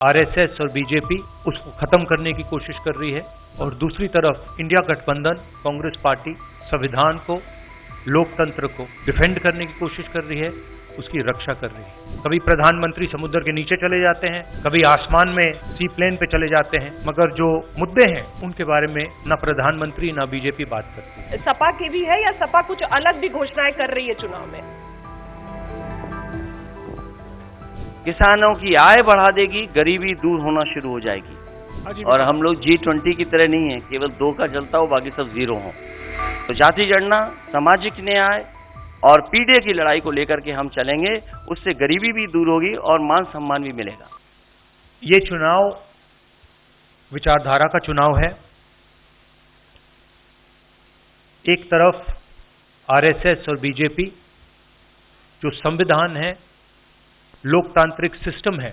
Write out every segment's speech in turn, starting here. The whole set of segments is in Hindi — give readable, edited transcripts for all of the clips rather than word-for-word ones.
आरएसएस और बीजेपी उसको खत्म करने की कोशिश कर रही है और दूसरी तरफ इंडिया गठबंधन कांग्रेस पार्टी संविधान को, लोकतंत्र को डिफेंड करने की कोशिश कर रही है, उसकी रक्षा कर रही है। कभी प्रधानमंत्री समुद्र के नीचे चले जाते हैं, कभी आसमान में सी प्लेन पे चले जाते हैं, मगर जो मुद्दे हैं उनके बारे में ना प्रधानमंत्री ना बीजेपी बात करती है। सपा की भी है या सपा कुछ अलग भी घोषणाएं कर रही है चुनाव में? किसानों की आय बढ़ा देगी, गरीबी दूर होना शुरू हो जाएगी। और हम लोग G20 की तरह नहीं है, केवल 2 का चलता हो, बाकी सब 0 हो। तो जाति गणना, सामाजिक न्याय और पीढ़ी की लड़ाई को लेकर के हम चलेंगे, उससे गरीबी भी दूर होगी और मान सम्मान भी मिलेगा। ये चुनाव विचारधारा का चुनाव है। एक तरफ आरएसएस और बीजेपी जो संविधान है, लोकतांत्रिक सिस्टम है,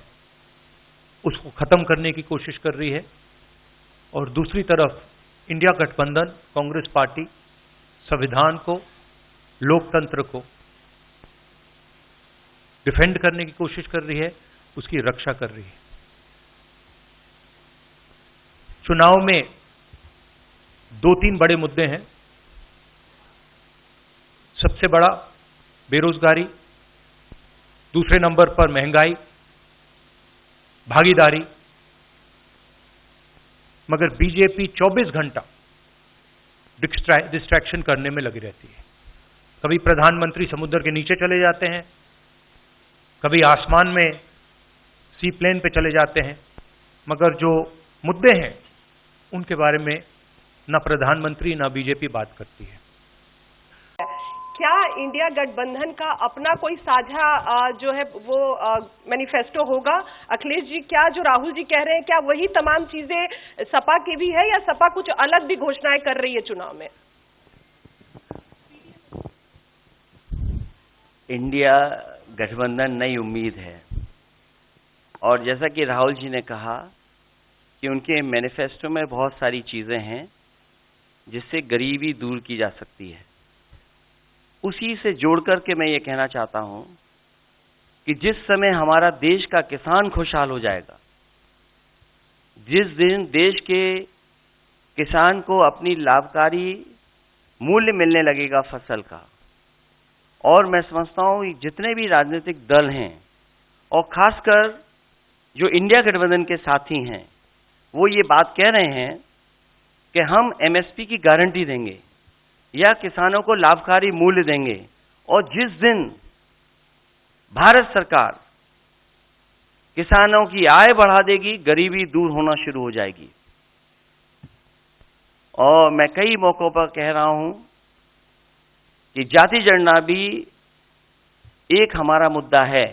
उसको खत्म करने की कोशिश कर रही है और दूसरी तरफ इंडिया गठबंधन कांग्रेस पार्टी संविधान को, लोकतंत्र को डिफेंड करने की कोशिश कर रही है, उसकी रक्षा कर रही है। चुनाव में 2-3 बड़े मुद्दे हैं। सबसे बड़ा बेरोजगारी, दूसरे नंबर पर महंगाई, भागीदारी। मगर बीजेपी 24 घंटा डिस्ट्रैक्शन करने में लगी रहती है। कभी प्रधानमंत्री समुद्र के नीचे चले जाते हैं, कभी आसमान में सी प्लेन पे चले जाते हैं, मगर जो मुद्दे हैं उनके बारे में ना प्रधानमंत्री ना बीजेपी बात करती है। क्या इंडिया गठबंधन का अपना कोई साझा जो है वो मैनिफेस्टो होगा? अखिलेश जी, क्या जो राहुल जी कह रहे हैं, क्या वही तमाम चीजें सपा की भी है या सपा कुछ अलग भी घोषणाएं कर रही है चुनाव में? इंडिया गठबंधन नई उम्मीद है और जैसा कि राहुल जी ने कहा कि उनके मैनिफेस्टो में बहुत सारी चीजें हैं जिससे गरीबी दूर की जा सकती है। उसी से जोड़ करके मैं ये कहना चाहता हूं कि जिस समय हमारा देश का किसान खुशहाल हो जाएगा, जिस दिन देश के किसान को अपनी लाभकारी मूल्य मिलने लगेगा फसल का, और मैं समझता हूं जितने भी राजनीतिक दल हैं और खासकर जो इंडिया गठबंधन के साथी हैं, वो ये बात कह रहे हैं कि हम एमएसपी की गारंटी देंगे या किसानों को लाभकारी मूल्य देंगे, और जिस दिन भारत सरकार किसानों की आय बढ़ा देगी, गरीबी दूर होना शुरू हो जाएगी। और मैं कई मौकों पर कह रहा हूं कि जाति गणना भी एक हमारा मुद्दा है।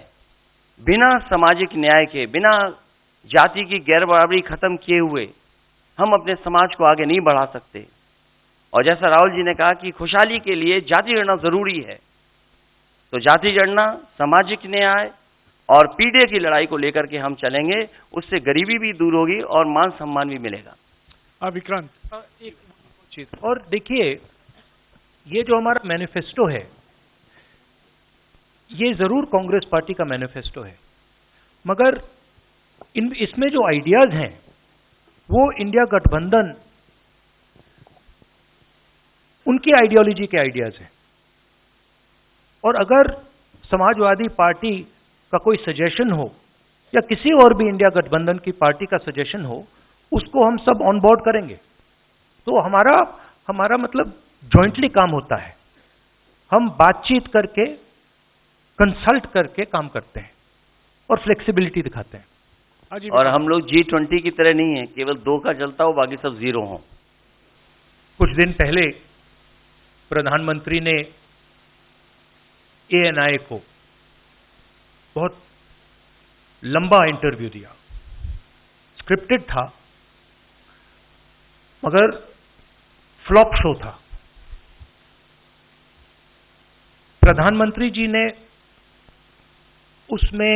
बिना सामाजिक न्याय के, बिना जाति की गैर बराबरी खत्म किए हुए हम अपने समाज को आगे नहीं बढ़ा सकते। और जैसा राहुल जी ने कहा कि खुशहाली के लिए जाति गणना जरूरी है, तो जाति गणना, सामाजिक न्याय और पीढ़ी की लड़ाई को लेकर के हम चलेंगे, उससे गरीबी भी दूर होगी और मान सम्मान भी मिलेगा। विक्रांत, एक चीज और देखिए, ये जो हमारा मैनिफेस्टो है, ये जरूर कांग्रेस पार्टी का मैनिफेस्टो है, मगर इसमें जो आइडियाज हैं वो इंडिया गठबंधन उनकी आइडियोलॉजी के आइडियाज हैं। और अगर समाजवादी पार्टी का कोई सजेशन हो या किसी और भी इंडिया गठबंधन की पार्टी का सजेशन हो, उसको हम सब ऑन बोर्ड करेंगे। तो हमारा मतलब जॉइंटली काम होता है। हम बातचीत करके, कंसल्ट करके काम करते हैं और फ्लेक्सिबिलिटी दिखाते हैं। और हम लोग G20 की तरह नहीं है, केवल 2 का चलता हो, बाकी सब 0 हो। कुछ दिन पहले प्रधानमंत्री ने ANI को बहुत लंबा इंटरव्यू दिया। स्क्रिप्टेड था, मगर फ्लॉप शो था। प्रधानमंत्री जी ने उसमें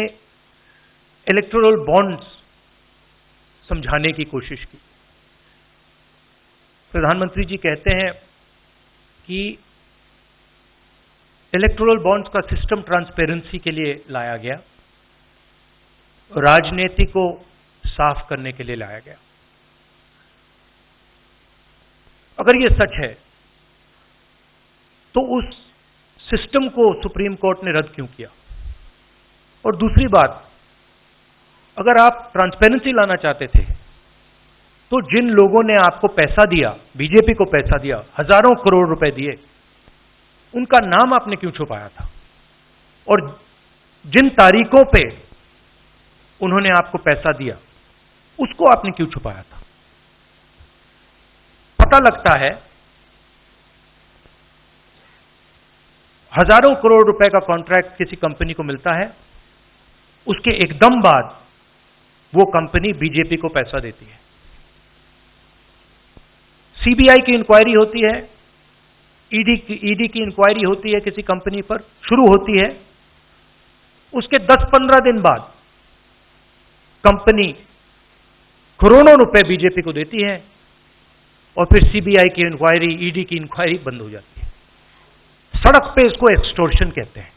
इलेक्टोरल बॉन्ड्स समझाने की कोशिश की। प्रधानमंत्री जी कहते हैं कि इलेक्टोरल बॉन्ड्स का सिस्टम ट्रांसपेरेंसी के लिए लाया गया। राजनीति को साफ करने के लिए लाया गया। अगर ये सच है तो उस सिस्टम को सुप्रीम कोर्ट ने रद्द क्यों किया? और दूसरी बात, अगर आप ट्रांसपेरेंसी लाना चाहते थे तो जिन लोगों ने आपको पैसा दिया, बीजेपी को पैसा दिया, हजारों करोड़ रुपए दिए, उनका नाम आपने क्यों छुपाया था? और जिन तारीखों पे उन्होंने आपको पैसा दिया उसको आपने क्यों छुपाया था? पता लगता है हजारों करोड़ रुपए का कॉन्ट्रैक्ट किसी कंपनी को मिलता है, उसके एकदम बाद वो कंपनी बीजेपी को पैसा देती है। सीबीआई की इंक्वायरी होती है, ईडी की इंक्वायरी होती है किसी कंपनी पर, शुरू होती है, उसके 10-15 दिन बाद कंपनी करोड़ों रुपए बीजेपी को देती है और फिर सीबीआई की इंक्वायरी, ईडी की इंक्वायरी बंद हो जाती है। सड़क पे इसको एक्सटॉर्शन कहते हैं,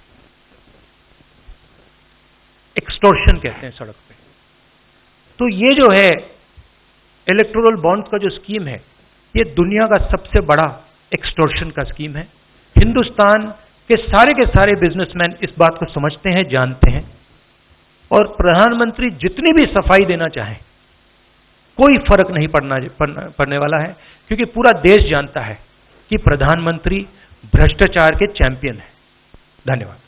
एक्सटॉर्शन कहते हैं सड़क पे। तो ये जो है इलेक्टोरल बॉन्ड्स का जो स्कीम है, ये दुनिया का सबसे बड़ा एक्सटॉर्शन का स्कीम है। हिंदुस्तान के सारे बिजनेसमैन इस बात को समझते हैं, जानते हैं, और प्रधानमंत्री जितनी भी सफाई देना चाहें कोई फर्क नहीं पड़ने वाला है, क्योंकि पूरा देश जानता है कि प्रधानमंत्री भ्रष्टाचार के चैंपियन है। धन्यवाद।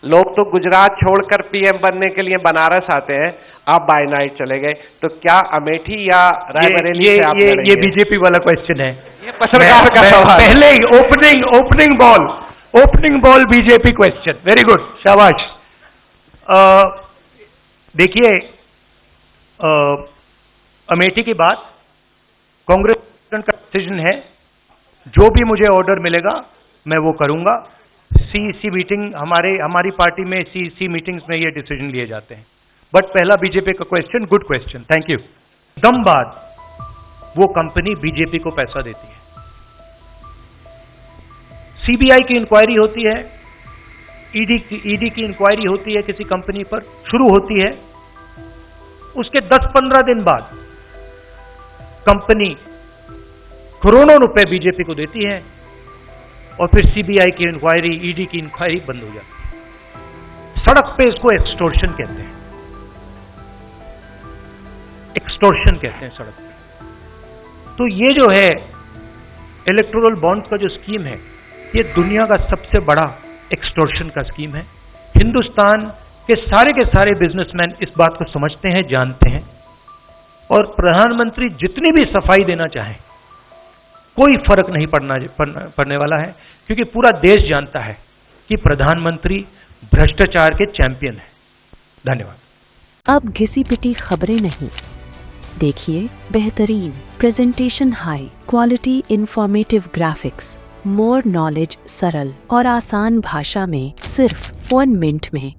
लोग तो गुजरात छोड़कर पीएम बनने के लिए बनारस आते हैं, आप बाय नाइट चले गए, तो क्या अमेठी या रायबरेली से आप लड़ेंगे? ये बीजेपी वाला क्वेश्चन है, ये पत्रकार का सवाल। पहले opening ball BJP question. Very good, शाबाश। देखिए, अमेठी की बात कांग्रेस का डिसीजन है, जो भी मुझे ऑर्डर मिलेगा मैं वो करूंगा। सीईसी मीटिंग, हमारी पार्टी में सीईसी मीटिंग्स में ये डिसीजन लिए जाते हैं। बट पहला बीजेपी का question, good question, thank you. दम बाद वो कंपनी बीजेपी को पैसा देती है। सीबीआई की इंक्वायरी होती है, ईडी की इंक्वायरी होती है किसी कंपनी पर, शुरू होती है, उसके 10-15 दिन बाद कंपनी करोड़ों रुपए बीजेपबीजेपी को देती है और फिर सीबीआई की इंक्वायरी, ईडी की इंक्वायरी बंद हो जाती है। सड़क पे इसको एक्सटॉर्शन कहते हैं, एक्सटॉर्शन कहते हैं सड़क पे। तो ये जो है इलेक्टोरल बॉन्ड्स का जो स्कीम है, ये दुनिया का सबसे बड़ा एक्सटॉर्शन का स्कीम है। हिंदुस्तान के सारे बिजनेसमैन इस बात को समझते हैं, जानते हैं, और प्रधानमंत्री जितनी भी सफाई देना चाहें कोई फर्क नहीं पड़ने वाला है, क्योंकि पूरा देश जानता है कि प्रधानमंत्री भ्रष्टाचार के चैंपियन है। धन्यवाद। अब घिसी पिटी खबरें नहीं, देखिए बेहतरीन presentation, high quality informative graphics, more knowledge, सरल और आसान भाषा में सिर्फ 1 मिनट में।